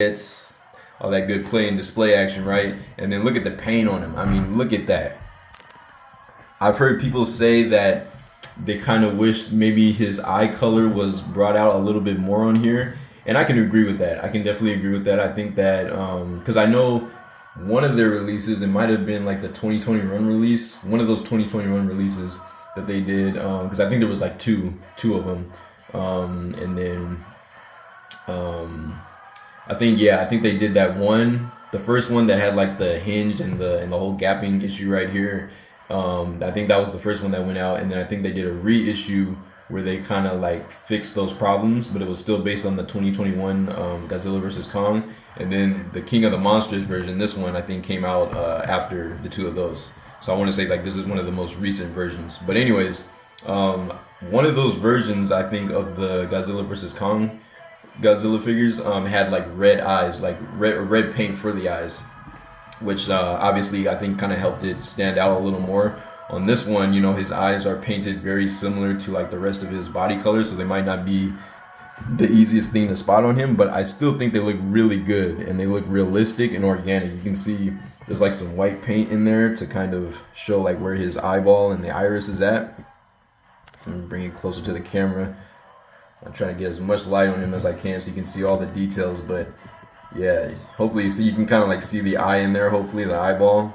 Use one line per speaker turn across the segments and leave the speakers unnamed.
It's all that good play and display action, right? And then look at the paint on him. I mean, look at that. I've heard people say that they kind of wish maybe his eye color was brought out a little bit more on here, and I can agree with that. I can definitely agree with that. I think that because I know one of their releases, it might have been like the 2021 release, one of those 2021 releases that they did, because I think there was like two of them, and then I think they did that one, the first one that had like the hinge and the whole gapping issue right here. I think that was the first one that went out, and then I think they did a reissue where they kind of like fixed those problems, but it was still based on the 2021 Godzilla versus Kong. And then the King of the Monsters version, this one I think came out after the two of those. So I want to say like this is one of the most recent versions. But anyways, one of those versions I think of the Godzilla versus Kong Godzilla figures had like red eyes, like red paint for the eyes, which obviously I think kind of helped it stand out a little more. On this one, you know, his eyes are painted very similar to like the rest of his body color, so they might not be the easiest thing to spot on him, but I still think they look really good and they look realistic and organic. You can see there's like some white paint in there to kind of show like where his eyeball and the iris is at. So I'm gonna bring it closer to the camera. I'm trying to get as much light on him as I can so you can see all the details, but yeah, hopefully you can kind of like see the eye in there, hopefully the eyeball.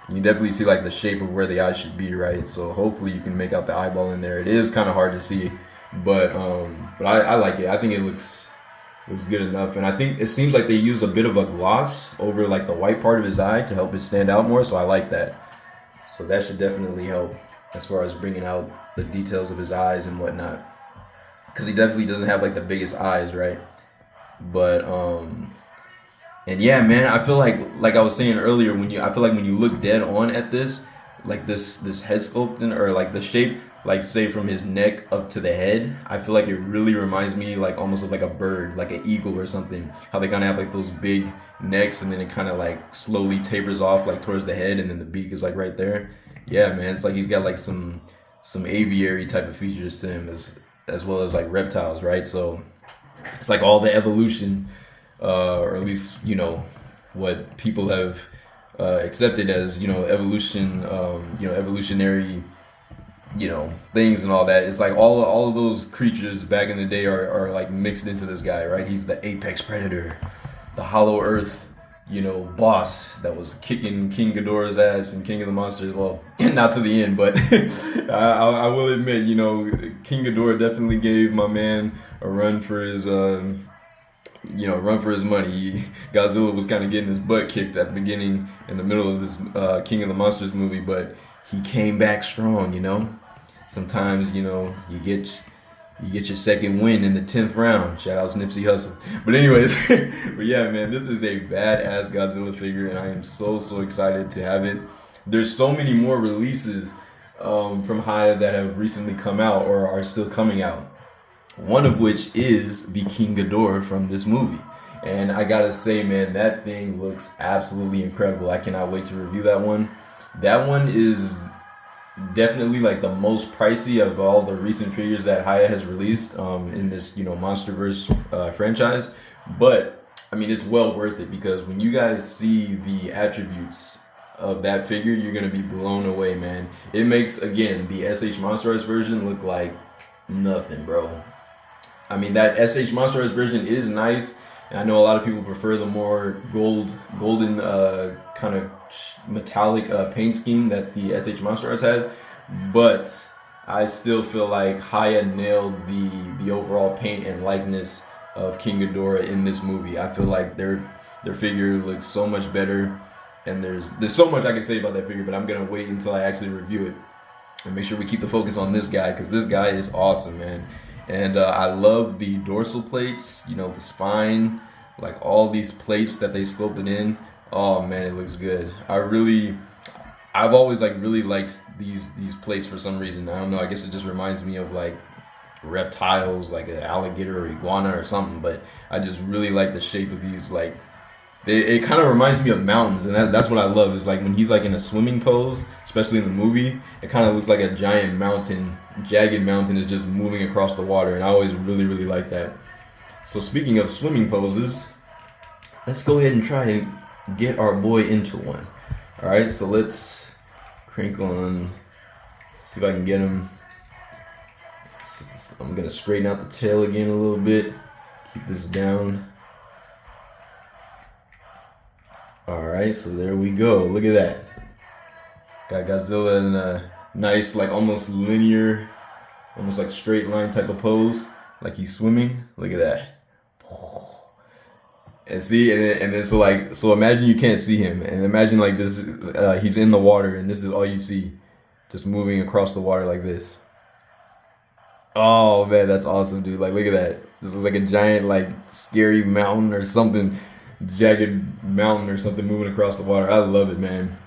You can definitely see like the shape of where the eye should be, right? So hopefully you can make out the eyeball in there. It is kind of hard to see, but I like it. I think it looks good enough, and I think it seems like they use a bit of a gloss over like the white part of his eye to help it stand out more, so I like that. So that should definitely help as far as bringing out the details of his eyes and whatnot, because he definitely doesn't have like the biggest eyes, right? But and yeah, man, I feel like I was saying earlier, I feel like when you look dead on at this, like this head sculpting or like the shape, like say from his neck up to the head, I feel like it really reminds me like almost of like a bird, like an eagle or something. How they kind of have like those big necks and then it kind of like slowly tapers off like towards the head and then the beak is like right there. Yeah, man, it's like he's got like some aviary type of features to him as well as like reptiles, right? So it's like all the evolution, or at least, you know, what people have accepted as, you know, evolution, you know, evolutionary, you know, things and all that. It's like all of those creatures back in the day are like mixed into this guy, right? He's the apex predator, the Hollow Earth, you know, boss that was kicking King Ghidorah's ass and King of the Monsters. Well, not to the end, but I will admit, you know, King Ghidorah definitely gave my man a run for his, you know, run for his money. Godzilla was kind of getting his butt kicked at the beginning, in the middle of this King of the Monsters movie, but he came back strong, you know. Sometimes, you know, you get your second win in the 10th round. Shout out to Nipsey Hussle. But anyways, but yeah, man, this is a badass Godzilla figure, and I am so excited to have it. There's so many more releases from Hiya that have recently come out or are still coming out. One of which is the King Ghidorah from this movie. And I gotta say, man, that thing looks absolutely incredible. I cannot wait to review that one. That one is definitely like the most pricey of all the recent figures that Hiya has released in this, you know, MonsterVerse franchise. But I mean, it's well worth it, because when you guys see the attributes of that figure, you're gonna be blown away, man. It makes, again, the SH Monsterized version look like nothing, bro. I mean, that SH Monsterized version is nice, and I know a lot of people prefer the more golden kind of metallic paint scheme that the SH Monsterized has, but I still feel like Hiya nailed the overall paint and likeness of King Ghidorah in this movie. I feel like their figure looks so much better, and there's so much I can say about that figure, but I'm gonna wait until I actually review it and make sure we keep the focus on this guy, because this guy is awesome, man. And I love the dorsal plates, you know, the spine, like all these plates that they sculpted in. Oh man, it looks good. I've always like really liked these plates for some reason. I don't know, I guess it just reminds me of like reptiles, like an alligator or iguana or something, but I just really like the shape of these. Like it kind of reminds me of mountains, and that's what I love, is like when he's like in a swimming pose, especially in the movie, it kind of looks like a giant mountain, jagged mountain is just moving across the water, and I always really like that. So speaking of swimming poses, let's go ahead and try and get our boy into one. All right, so let's crank on, see if I can get him. I'm gonna straighten out the tail again a little bit, keep this down. All right, so there we go. Look at that. Got Godzilla in a nice, like almost linear, almost like straight line type of pose, like he's swimming. Look at that. And see, and then so imagine you can't see him, and imagine like this, he's in the water, and this is all you see, just moving across the water like this. Oh man, that's awesome, dude. Like, look at that. This is like a giant, like, scary mountain or something, jagged mountain or something moving across the water. I love it, man.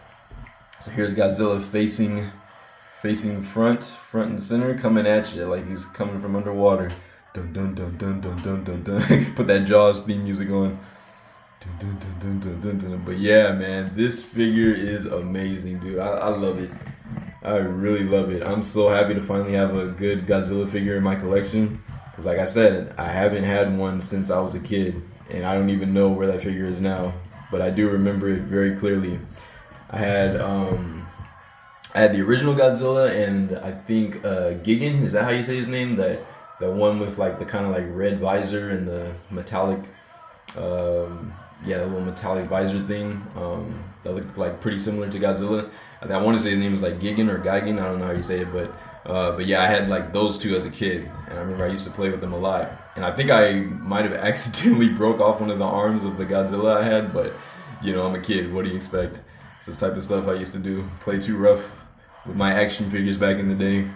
So here's Godzilla facing front and center, coming at you like he's coming from underwater. Dun dun dun dun dun dun dun dun. Put that Jaws theme music on. Dun, dun, dun, dun, dun, dun, dun. But yeah, man, this figure is amazing, dude. I love it. I really love it. I'm so happy to finally have a good Godzilla figure in my collection. Because like I said, I haven't had one since I was a kid. And I don't even know where that figure is now. But I do remember it very clearly. I had the original Godzilla, and I think Gigan, is that how you say his name? That one with like the kind of like red visor and the metallic, yeah, the little metallic visor thing that looked like pretty similar to Godzilla. I want to say his name was like Gigan or Gigan, I don't know how you say it, but yeah, I had like those two as a kid, and I remember I used to play with them a lot. And I think I might have accidentally broke off one of the arms of the Godzilla I had, but you know, I'm a kid, what do you expect? It's the type of stuff I used to do, play too rough with my action figures back in the day.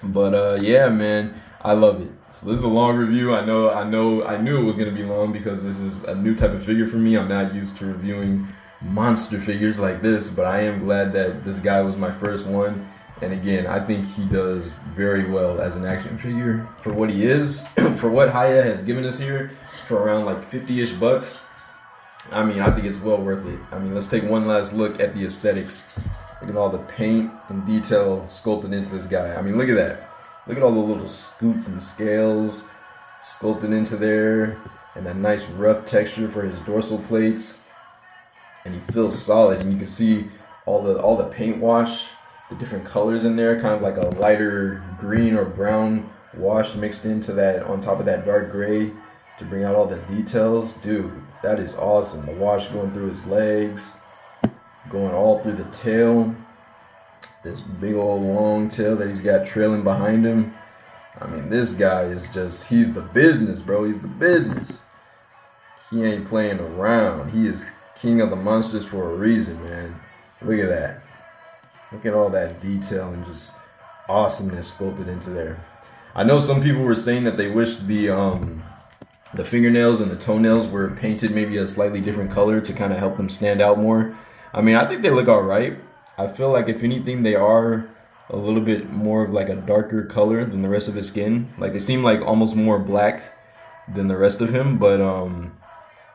But yeah, man, I love it. So this is a long review. I knew it was gonna be long because this is a new type of figure for me. I'm not used to reviewing monster figures like this, but I am glad that this guy was my first one. And again, I think he does very well as an action figure for what he is, for what Hiya has given us here, for around like 50-ish bucks. I mean, I think it's well worth it. I mean, let's take one last look at the aesthetics. Look at all the paint and detail sculpted into this guy. I mean, look at that. Look at all the little scoots and scales sculpted into there, and that nice rough texture for his dorsal plates. And he feels solid, and you can see all the paint wash, the different colors in there, kind of like a lighter green or brown wash mixed into that, on top of that dark gray to bring out all the details. Dude, that is awesome. The wash going through his legs, going all through the tail, this big old long tail that he's got trailing behind him. I mean, this guy is just, he's the business, bro. He's the business. He ain't playing around. He is king of the monsters for a reason, man. Look at that. Look at all that detail and just awesomeness sculpted into there. I know some people were saying that they wish the fingernails and the toenails were painted maybe a slightly different color to kind of help them stand out more. I mean, I think they look all right. I feel like if anything, they are a little bit more of like a darker color than the rest of his skin. Like they seem like almost more black than the rest of him, but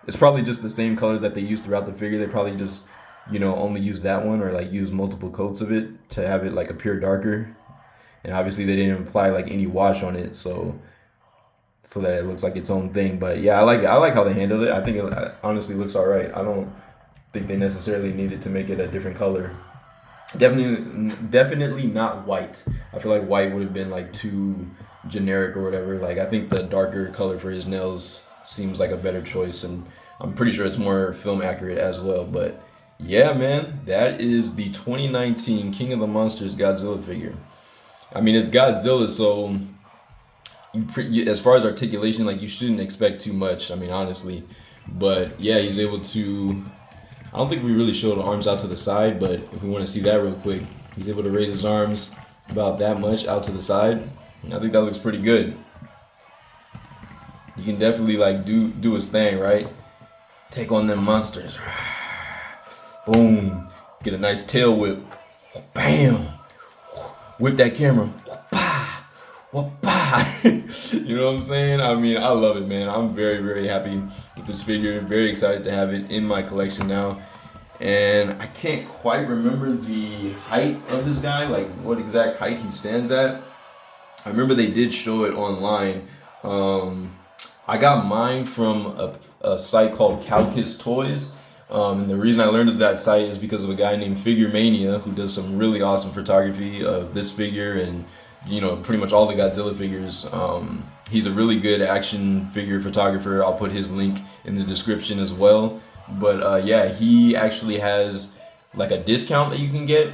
it's probably just the same color that they use throughout the figure. They probably just, you know, only use that one, or like use multiple coats of it to have it like appear darker. And obviously they didn't apply like any wash on it, so that it looks like its own thing. But yeah, I like how they handled it. I think it honestly looks all right. I don't think they necessarily needed to make it a different color. Definitely not white. I feel like white would have been like too generic or whatever. Like I think the darker color for his nails seems like a better choice, and I'm pretty sure it's more film accurate as well. But yeah, man, that is the 2019 King of the Monsters Godzilla figure. I mean, it's Godzilla, so as far as articulation, like you shouldn't expect too much. I mean, honestly, but yeah, he's able to. I don't think we really showed arms out to the side, but if we want to see that real quick, he's able to raise his arms about that much out to the side. And I think that looks pretty good. You can definitely like do his thing, right? Take on them monsters. Boom. Get a nice tail whip. Bam. Whip that camera. You know what I'm saying? I mean, I love it, man. I'm very, very happy with this figure. Very excited to have it in my collection now. And I can't quite remember the height of this guy, like what exact height he stands at. I remember they did show it online. I got mine from a site called Calcus Toys. And the reason I learned of that site is because of a guy named Figure Mania, who does some really awesome photography of this figure and, you know, pretty much all the Godzilla figures. He's a really good action figure photographer. I'll put his link in the description as well. But yeah, he actually has like a discount that you can get.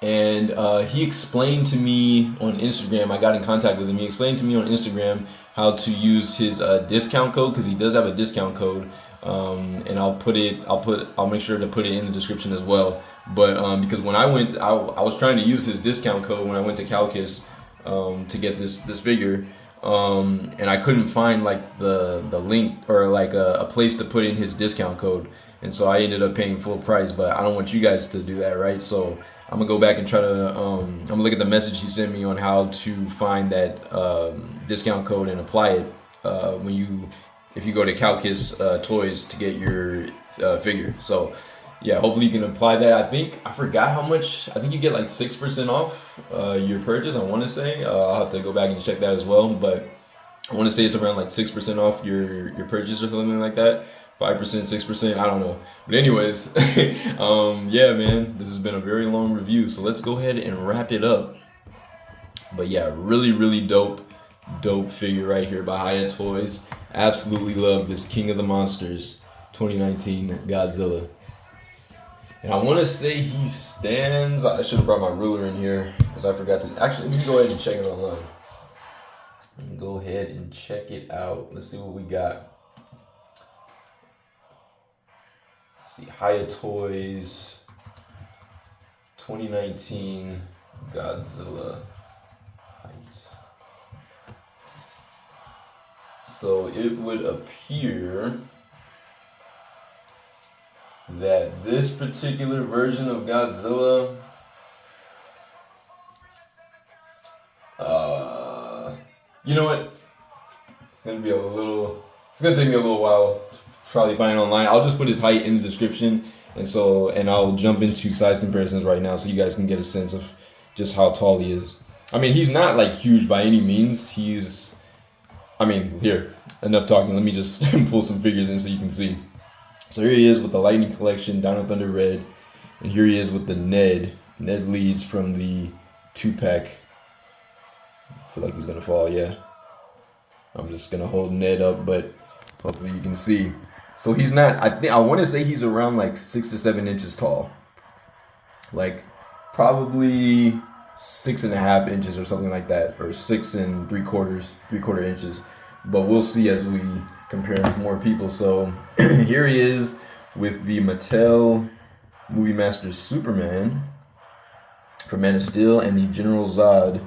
And he explained to me on Instagram, I got in contact with him, he explained to me on Instagram how to use his discount code, because he does have a discount code. And I'll make sure to put it in the description as well. But because when I went, I was trying to use his discount code when I went to Calcus to get this figure, and I couldn't find like the link or like a place to put in his discount code, and so I ended up paying full price. But I don't want you guys to do that, right? So I'm gonna go back and try to I'm gonna look at the message he sent me on how to find that discount code and apply it if you go to Calcus Toys to get your figure. So yeah, hopefully you can apply that. I forgot how much. I think you get like 6% off your purchase, I want to say. I'll have to go back and check that as well, but I want to say it's around like 6% off your purchase or something like that. 5%, 6%, I don't know. But anyways, yeah, man, this has been a very long review, so let's go ahead and wrap it up. But yeah, really dope figure right here by Hiya Toys. Absolutely love this King of the Monsters 2019 Godzilla. And I want to say he stands, I should have brought my ruler in here because I forgot to, actually let me go ahead and check it online. Let me go ahead and check it out. Let's see what we got. Let's see, Hiya Toys 2019 Godzilla height. So it would appear that this particular version of Godzilla, you know what? It's gonna take me a little while to probably find it online. I'll just put his height in the description, and I'll jump into size comparisons right now so you guys can get a sense of just how tall he is. I mean, he's not like huge by any means. Here, enough talking. Let me just pull some figures in so you can see. So here he is with the Lightning Collection, Down of Thunder Red, and here he is with the Ned Leeds from the 2-pack. I feel like he's gonna fall, yeah. I'm just gonna hold Ned up, but hopefully you can see. So he's not, I want to say he's around like 6 to 7 inches tall. Like probably 6.5 inches or something like that, or 6 3/4 inches. But we'll see as we compare with more people. So here he is with the Mattel Movie Masters Superman from Man of Steel and the General Zod,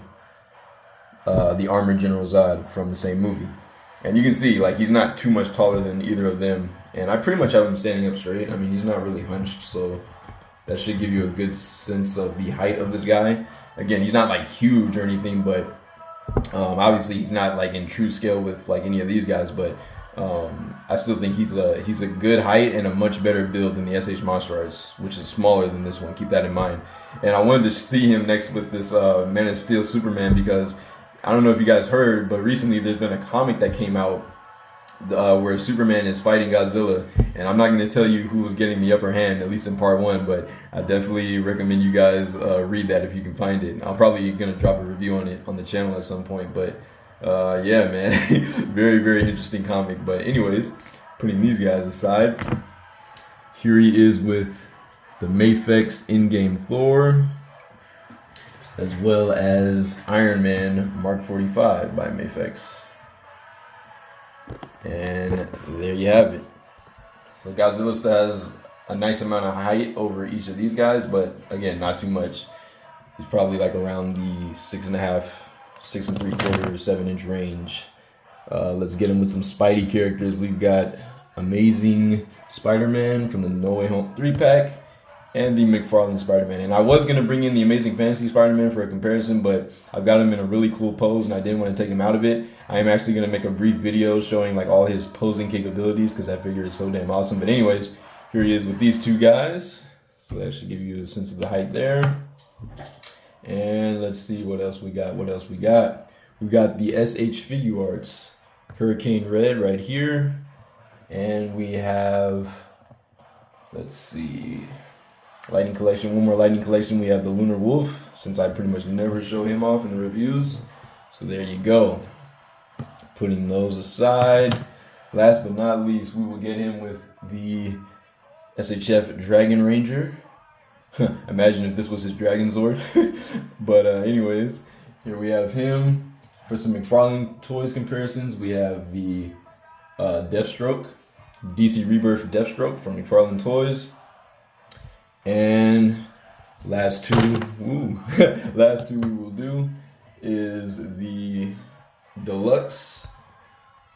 the Armored General Zod from the same movie. And you can see like he's not too much taller than either of them. And I pretty much have him standing up straight. I mean, he's not really hunched, so that should give you a good sense of the height of this guy. Again, he's not like huge or anything, but obviously he's not like in true scale with like any of these guys, but I still think he's a good height and a much better build than the SH Monster Arts, which is smaller than this one. Keep that in mind. And I wanted to see him next with this Man of Steel Superman, because I don't know if you guys heard, but recently there's been a comic that came out where Superman is fighting Godzilla, and I'm not going to tell you who was getting the upper hand, at least in part 1, but I definitely recommend you guys read that if you can find it. I'm probably going to drop a review on it on the channel at some point, but yeah, man, very interesting comic. But anyways, putting these guys aside, here he is with the Mafex in-game Thor, as well as Iron Man Mark 45 by Mafex. And there you have it. So Godzilla still has a nice amount of height over each of these guys, but again, not too much. He's probably like around the 6.5, 6 3/4, 7 inch range. Let's get him with some Spidey characters. We've got Amazing Spider-Man from the No Way Home 3-pack and the McFarlane Spider-Man. And I was going to bring in the Amazing Fantasy Spider-Man for a comparison, but I've got him in a really cool pose and I didn't want to take him out of it. I am actually going to make a brief video showing like all his posing capabilities because that figure is so damn awesome. But anyways, here he is with these two guys. So that should give you a sense of the height there. And let's see what else we got. We got the SH Figure Arts Hurricane Red right here. And we have, let's see, Lightning Collection. One more Lightning Collection. We have the Lunar Wolf, since I pretty much never show him off in the reviews. So there you go. Putting those aside. Last but not least, we will get him with the SHF Dragon Ranger. Imagine if this was his Dragon Zord. But anyways, here we have him. For some McFarlane Toys comparisons, we have the Deathstroke, DC Rebirth Deathstroke from McFarlane Toys. And last two we will do is the Deluxe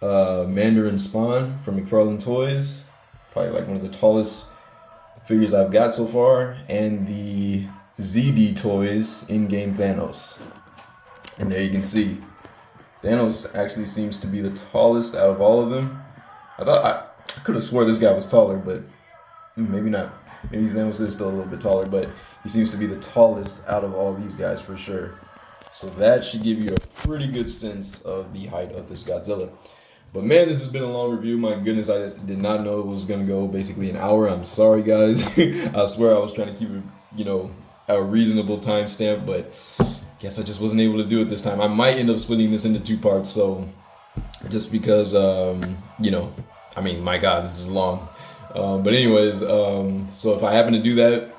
Mandarin Spawn from McFarlane Toys. Probably like one of the tallest figures I've got so far. And the ZD Toys in-game Thanos. And there you can see, Thanos actually seems to be the tallest out of all of them. I could have swore this guy was taller, but maybe not. Maybe Thanos is still a little bit taller, but he seems to be the tallest out of all these guys for sure. So that should give you a pretty good sense of the height of this Godzilla. But man, this has been a long review. My goodness, I did not know it was gonna go basically an hour. I'm sorry, guys. I swear I was trying to keep it, a reasonable timestamp, but guess I just wasn't able to do it this time. I might end up splitting this into 2 parts, so just because, I mean, my God, this is long. But anyways, so if I happen to do that,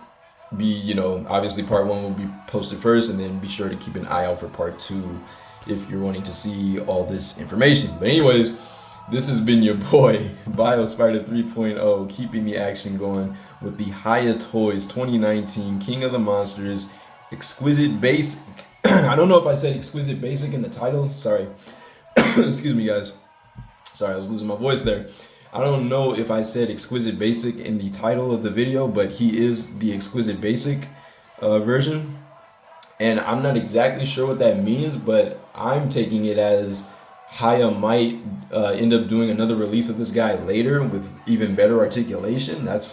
obviously part 1 will be posted first, and then be sure to keep an eye out for part 2 if you're wanting to see all this information. But anyways, this has been your boy, BioSpider 3.0, keeping the action going with the Hiya Toys 2019 King of the Monsters Exquisite Basic. I don't know if I said Exquisite Basic in the title. Sorry. Excuse me, guys. Sorry, I was losing my voice there. I don't know if I said Exquisite Basic in the title of the video, but he is the Exquisite Basic version. And I'm not exactly sure what that means, but I'm taking it as Hiya might end up doing another release of this guy later with even better articulation. That's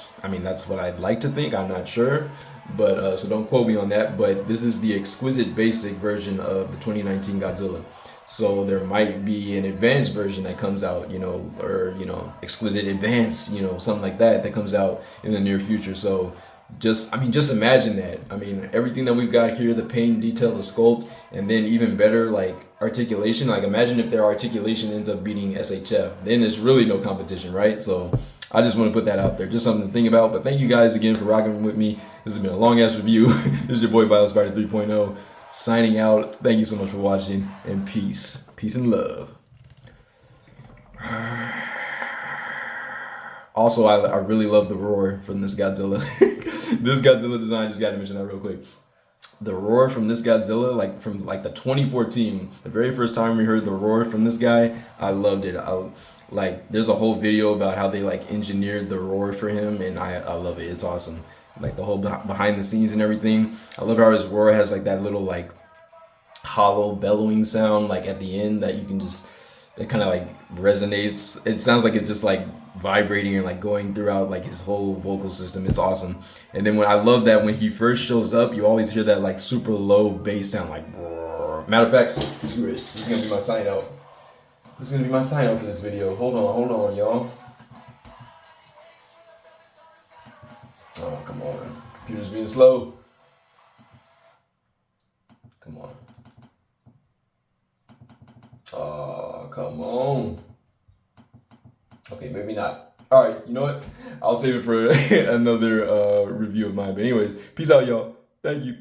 what I'd like to think. I'm not sure, but so don't quote me on that. But this is the Exquisite Basic version of the 2019 Godzilla. So there might be an advanced version that comes out, or Exquisite Advance, something like that comes out in the near future. So just imagine that. I mean, everything that we've got here, the paint, detail, the sculpt, and then even better, like, articulation. Like, imagine if their articulation ends up beating SHF. Then there's really no competition, right? So I just want to put that out there. Just something to think about. But thank you guys again for rocking with me. This has been a long-ass review. This is your boy, BioSpider 3.0, signing out. Thank you so much for watching, and peace. Peace and love. Also, I really love the roar from this Godzilla. This Godzilla design, just got to mention that real quick. The roar from this Godzilla, from the 2014, the very first time we heard the roar from this guy, I loved it. There's a whole video about how they engineered the roar for him, and I love it. It's awesome. Like the whole behind the scenes and everything. I love how his roar has that little hollow bellowing sound at the end that you can just, that kind of resonates. It sounds like it's just vibrating and going throughout his whole vocal system. It's awesome. And then I love that when he first shows up, you always hear that super low bass sound, brrr. Matter of fact, screw it. This is gonna be my sign out. This is gonna be my sign out for this video. Hold on, y'all. Oh, come on. Computer's being slow. Come on. Oh, come on. Okay, maybe not. All right, you know what? I'll save it for another review of mine. But anyways, peace out, y'all. Thank you.